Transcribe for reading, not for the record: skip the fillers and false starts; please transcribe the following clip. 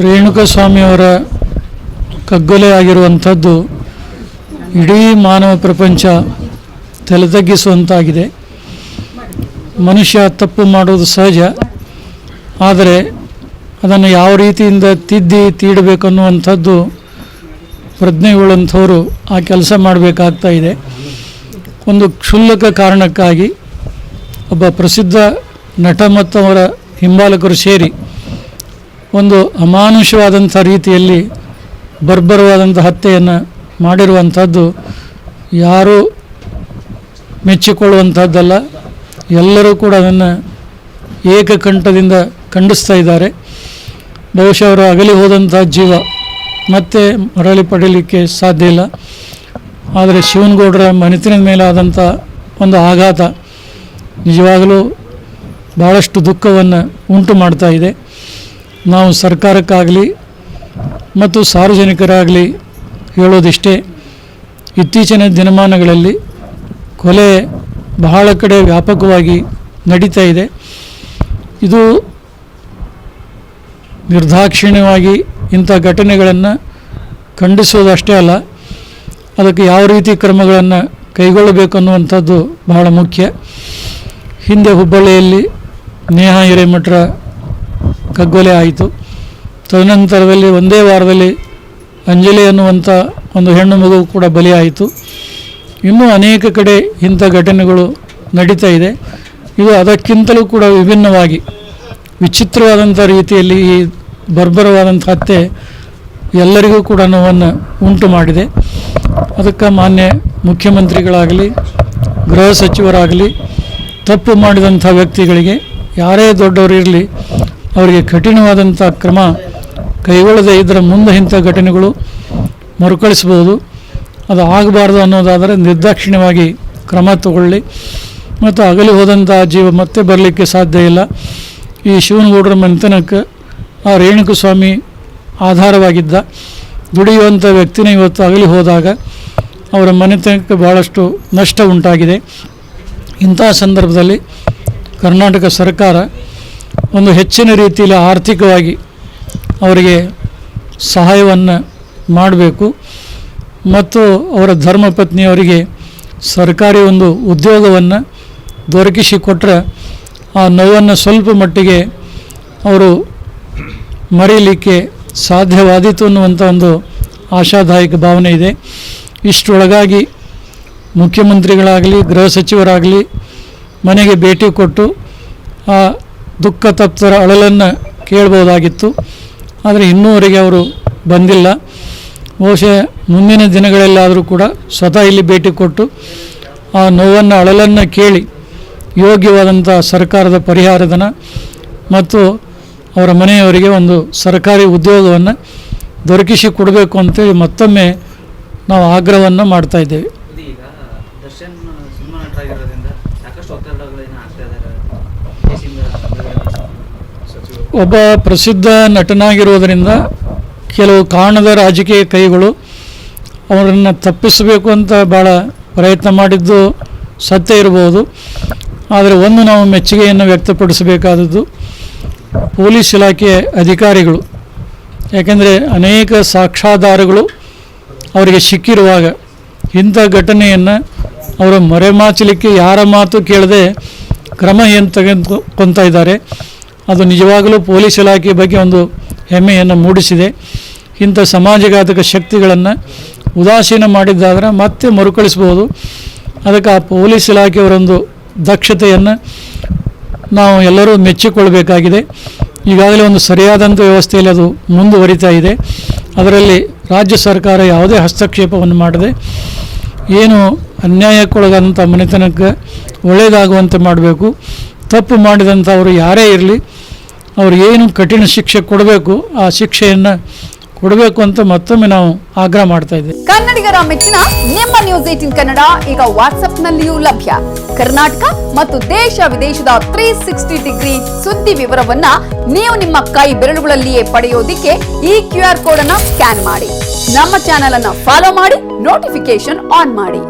ರೇಣುಕಾಸ್ವಾಮಿಯವರ ಕಗ್ಗೊಲೆ ಆಗಿರುವಂಥದ್ದು ಇಡೀ ಮಾನವ ಪ್ರಪಂಚ ತಲೆತಗ್ಗಿಸುವಂತಾಗಿದೆ. ಮನುಷ್ಯ ತಪ್ಪು ಮಾಡೋದು ಸಹಜ, ಆದರೆ ಅದನ್ನು ಯಾವ ರೀತಿಯಿಂದ ತೀಡಬೇಕು ಅನ್ನುವಂಥದ್ದು ಪ್ರಜ್ಞೆಯುಳ್ಳಂಥವರು ಆ ಕೆಲಸ ಮಾಡಬೇಕಾಗ್ತಾ ಇದೆ. ಒಂದು ಕ್ಷುಲ್ಲಕ ಕಾರಣಕ್ಕಾಗಿ ಒಬ್ಬ ಪ್ರಸಿದ್ಧ ನಟ ಮತ್ತು ಅವರ ಹಿಂಬಾಲಕರು ಸೇರಿ ಒಂದು ಅಮಾನುಷವಾದಂಥ ರೀತಿಯಲ್ಲಿ ಬರ್ಬರವಾದಂಥ ಹತ್ಯೆಯನ್ನು ಮಾಡಿರುವಂಥದ್ದು ಯಾರೂ ಮೆಚ್ಚಿಕೊಳ್ಳುವಂಥದ್ದಲ್ಲ. ಎಲ್ಲರೂ ಕೂಡ ಅದನ್ನು ಏಕಕಂಠದಿಂದ ಖಂಡಿಸ್ತಾ ಇದ್ದಾರೆ. ಬಹುಶಃ ಅವರು ಅಗಲಿ ಹೋದಂಥ ಜೀವ ಮತ್ತೆ ಮರಳಿ ಪಡೀಲಿಕ್ಕೆ ಸಾಧ್ಯ ಇಲ್ಲ. ಆದರೆ ಶಿವನಗೌಡರ ಮನೆತನದ ಮೇಲೆ ಆದಂಥ ಒಂದು ಆಘಾತ ನಿಜವಾಗಲೂ ಭಾಳಷ್ಟು ದುಃಖವನ್ನು ಉಂಟು ಮಾಡ್ತಾ ಇದೆ. ನಾವು ಸರ್ಕಾರಕ್ಕಾಗಲಿ ಮತ್ತು ಸಾರ್ವಜನಿಕರಾಗಲಿ ಹೇಳೋದಿಷ್ಟೇ, ಇತ್ತೀಚಿನ ದಿನಮಾನಗಳಲ್ಲಿ ಕೊಲೆ ಬಹಳ ಕಡೆ ವ್ಯಾಪಕವಾಗಿ ನಡೀತಾ ಇದೆ. ಇದು ನಿರ್ದಾಕ್ಷಿಣ್ಯವಾಗಿ ಇಂಥ ಘಟನೆಗಳನ್ನು ಖಂಡಿಸೋದಷ್ಟೇ ಅಲ್ಲ, ಅದಕ್ಕೆ ಯಾವ ರೀತಿ ಕ್ರಮಗಳನ್ನು ಕೈಗೊಳ್ಳಬೇಕು ಅನ್ನುವಂಥದ್ದು ಬಹಳ ಮುಖ್ಯ. ಹಿಂದೆ ಹುಬ್ಬಳ್ಳಿಯಲ್ಲಿ ನೇಹಾ ಹಿರೇಮಠರ ಕಗ್ಗೊಲೆ ಆಯಿತು. ತದನಂತರದಲ್ಲಿ ಒಂದೇ ವಾರದಲ್ಲಿ ಅಂಜಲಿ ಅನ್ನುವಂಥ ಒಂದು ಹೆಣ್ಣು ಮಗು ಕೂಡ ಬಲಿಯಾಯಿತು. ಇನ್ನೂ ಅನೇಕ ಕಡೆ ಇಂಥ ಘಟನೆಗಳು ನಡೀತಾ ಇದೆ. ಇದು ಅದಕ್ಕಿಂತಲೂ ಕೂಡ ವಿಭಿನ್ನವಾಗಿ ವಿಚಿತ್ರವಾದಂಥ ರೀತಿಯಲ್ಲಿ ಈ ಬರ್ಬರವಾದಂಥ ಹತ್ಯೆ ಎಲ್ಲರಿಗೂ ಕೂಡ ನೋವನ್ನು ಉಂಟು ಮಾಡಿದೆ. ಅದಕ್ಕೆ ಮಾನ್ಯ ಮುಖ್ಯಮಂತ್ರಿಗಳಾಗಲಿ ಗೃಹ ಸಚಿವರಾಗಲಿ ತಪ್ಪು ಮಾಡಿದಂಥ ವ್ಯಕ್ತಿಗಳಿಗೆ ಯಾರೇ ದೊಡ್ಡವರಿರಲಿ ಅವರಿಗೆ ಕಠಿಣವಾದಂಥ ಕ್ರಮ ಕೈಗೊಳ್ಳದೇ ಇದ್ದರೆ ಮುಂದೆ ಇಂಥ ಘಟನೆಗಳು ಮರುಕಳಿಸ್ಬೋದು. ಅದು ಆಗಬಾರ್ದು ಅನ್ನೋದಾದರೆ ನಿರ್ದಾಕ್ಷಿಣ್ಯವಾಗಿ ಕ್ರಮ ತಗೊಳ್ಳಿ. ಮತ್ತು ಅಗಲಿ ಹೋದಂಥ ಜೀವ ಮತ್ತೆ ಬರಲಿಕ್ಕೆ ಸಾಧ್ಯ ಇಲ್ಲ. ಈ ಶಿವನಗೌಡರ ಮನೆತನಕ್ಕೆ ಆ ರೇಣುಕಾಸ್ವಾಮಿ ಆಧಾರವಾಗಿದ್ದ ದುಡಿಯುವಂಥ ವ್ಯಕ್ತಿನ ಇವತ್ತು ಅಗಲಿ ಹೋದಾಗ ಅವರ ಮನೆತನಕ್ಕೆ ಭಾಳಷ್ಟು ನಷ್ಟ ಉಂಟಾಗಿದೆ. ಇಂಥ ಸಂದರ್ಭದಲ್ಲಿ ಕರ್ನಾಟಕ ಸರ್ಕಾರ ಒಂದು ಹೆಚ್ಚಿನ ರೀತಿಯಲ್ಲಿ ಆರ್ಥಿಕವಾಗಿ ಅವರಿಗೆ ಸಹಾಯವನ್ನು ಮಾಡಬೇಕು ಮತ್ತು ಅವರ ಧರ್ಮಪತ್ನಿಯವರಿಗೆ ಸರ್ಕಾರಿ ಒಂದು ಉದ್ಯೋಗವನ್ನು ದೊರಕಿಸಿಕೊಟ್ಟರೆ ಆ ನೋವನ್ನು ಸ್ವಲ್ಪ ಮಟ್ಟಿಗೆ ಅವರು ಮರೀಲಿಕ್ಕೆ ಸಾಧ್ಯವಾದೀತು ಅನ್ನುವಂಥ ಒಂದು ಆಶಾದಾಯಕ ಭಾವನೆ ಇದೆ. ಇಷ್ಟರೊಳಗಾಗಿ ಮುಖ್ಯಮಂತ್ರಿಗಳಾಗಲಿ ಗೃಹ ಸಚಿವರಾಗಲಿ ಮನೆಗೆ ಭೇಟಿ ಕೊಟ್ಟು ಆ ದುಃಖ ತಪ್ತರ ಅಳಲನ್ನು ಕೇಳ್ಬೋದಾಗಿತ್ತು. ಆದರೆ ಇನ್ನೂವರೆಗೆ ಅವರು ಬಂದಿಲ್ಲ. ಬಹುಶಃ ಮುಂದಿನ ದಿನಗಳಲ್ಲಾದರೂ ಕೂಡ ಸ್ವತಃ ಇಲ್ಲಿ ಭೇಟಿ ಕೊಟ್ಟು ಆ ನೋವನ್ನು ಅಳಲನ್ನು ಕೇಳಿ ಯೋಗ್ಯವಾದಂಥ ಸರ್ಕಾರದ ಪರಿಹಾರಧನ ಮತ್ತು ಅವರ ಮನೆಯವರಿಗೆ ಒಂದು ಸರ್ಕಾರಿ ಉದ್ಯೋಗವನ್ನು ದೊರಕಿಸಿ ಕೊಡಬೇಕು ಅಂತೇಳಿ ಮತ್ತೊಮ್ಮೆ ನಾವು ಆಗ್ರಹವನ್ನು ಮಾಡ್ತಾ ಇದ್ದೇವೆ. ಒಬ್ಬ ಪ್ರಸಿದ್ಧ ನಟನಾಗಿರೋದರಿಂದ ಕೆಲವು ಕಾರಣದ ರಾಜಕೀಯ ಕೈಗಳು ಅವರನ್ನು ತಪ್ಪಿಸಬೇಕು ಅಂತ ಭಾಳ ಪ್ರಯತ್ನ ಮಾಡಿದ್ದು ಸತ್ಯ ಇರ್ಬೋದು. ಆದರೆ ಒಂದು ನಾವು ಮೆಚ್ಚುಗೆಯನ್ನು ವ್ಯಕ್ತಪಡಿಸಬೇಕಾದದ್ದು ಪೊಲೀಸ್ ಇಲಾಖೆಯ ಅಧಿಕಾರಿಗಳು. ಯಾಕೆಂದರೆ ಅನೇಕ ಸಾಕ್ಷ್ಯಾಧಾರಗಳು ಅವರಿಗೆ ಸಿಕ್ಕಿರುವಾಗ ಇಂಥ ಘಟನೆಯನ್ನು ಅವರು ಮರೆಮಾಚಲಿಕ್ಕೆ ಯಾರ ಮಾತು ಕೇಳದೆ ಕ್ರಮ ಏನು ತೆಗೆದುಕೊಳ್ತಾ ಇದ್ದಾರೆ. ಅದು ನಿಜವಾಗಲೂ ಪೊಲೀಸ್ ಇಲಾಖೆ ಬಗ್ಗೆ ಒಂದು ಹೆಮ್ಮೆಯನ್ನು ಮೂಡಿಸಿದೆ. ಇಂಥ ಸಮಾಜಘಾತಕ ಶಕ್ತಿಗಳನ್ನು ಉದಾಸೀನ ಮಾಡಿದ್ದಾದರೆ ಮತ್ತೆ ಮರುಕಳಿಸ್ಬೋದು. ಅದಕ್ಕೆ ಆ ಪೊಲೀಸ್ ಇಲಾಖೆಯವರೊಂದು ದಕ್ಷತೆಯನ್ನು ನಾವು ಎಲ್ಲರೂ ಮೆಚ್ಚಿಕೊಳ್ಬೇಕಾಗಿದೆ. ಈಗಾಗಲೇ ಒಂದು ಸರಿಯಾದಂಥ ವ್ಯವಸ್ಥೆಯಲ್ಲಿ ಅದು ಮುಂದುವರಿತಾ ಇದೆ. ಅದರಲ್ಲಿ ರಾಜ್ಯ ಸರ್ಕಾರ ಯಾವುದೇ ಹಸ್ತಕ್ಷೇಪವನ್ನು ಮಾಡದೆ ಏನು ಅನ್ಯಾಯಕ್ಕೊಳಗಾದಂಥ ಮನೆತನಕ್ಕೆ ಒಳ್ಳೆಯದಾಗುವಂತೆ ಮಾಡಬೇಕು. ತಪ್ಪು ಮಾಡಿದಂಥವರು ಯಾರೇ ಇರಲಿ ಅವ್ರಿಗೇನು ಕಠಿಣ ಶಿಕ್ಷೆ ಕೊಡಬೇಕು ಆ ಶಿಕ್ಷೆಯನ್ನು ಕೊಡಬೇಕು ಅಂತ ಮತ್ತೊಮ್ಮೆ ನಾವು ಆಗ್ರಹ ಮಾಡ್ತಾ ಇದ್ದೇವೆ. ಕನ್ನಡಿಗರ ಮೆಚ್ಚಿನ ನಿಮ್ಮ ನ್ಯೂಸ್ 18 ಕನ್ನಡ ಈಗ ವಾಟ್ಸ್ಆಪ್ನಲ್ಲಿಯೂ ಲಭ್ಯ. ಕರ್ನಾಟಕ ಮತ್ತು ದೇಶ ವಿದೇಶದ 360 ಡಿಗ್ರಿ ಸುದ್ದಿ ವಿವರವನ್ನ ನೀವು ನಿಮ್ಮ ಕೈ ಬೆರಳುಗಳಲ್ಲಿಯೇ ಪಡೆಯೋದಿಕ್ಕೆ ಈ QR ಕೋಡ್ ಅನ್ನು ಸ್ಕ್ಯಾನ್ ಮಾಡಿ. ನಮ್ಮ ಚಾನೆಲ್ ಅನ್ನು ಫಾಲೋ ಮಾಡಿ, ನೋಟಿಫಿಕೇಶನ್ ಆನ್ ಮಾಡಿ.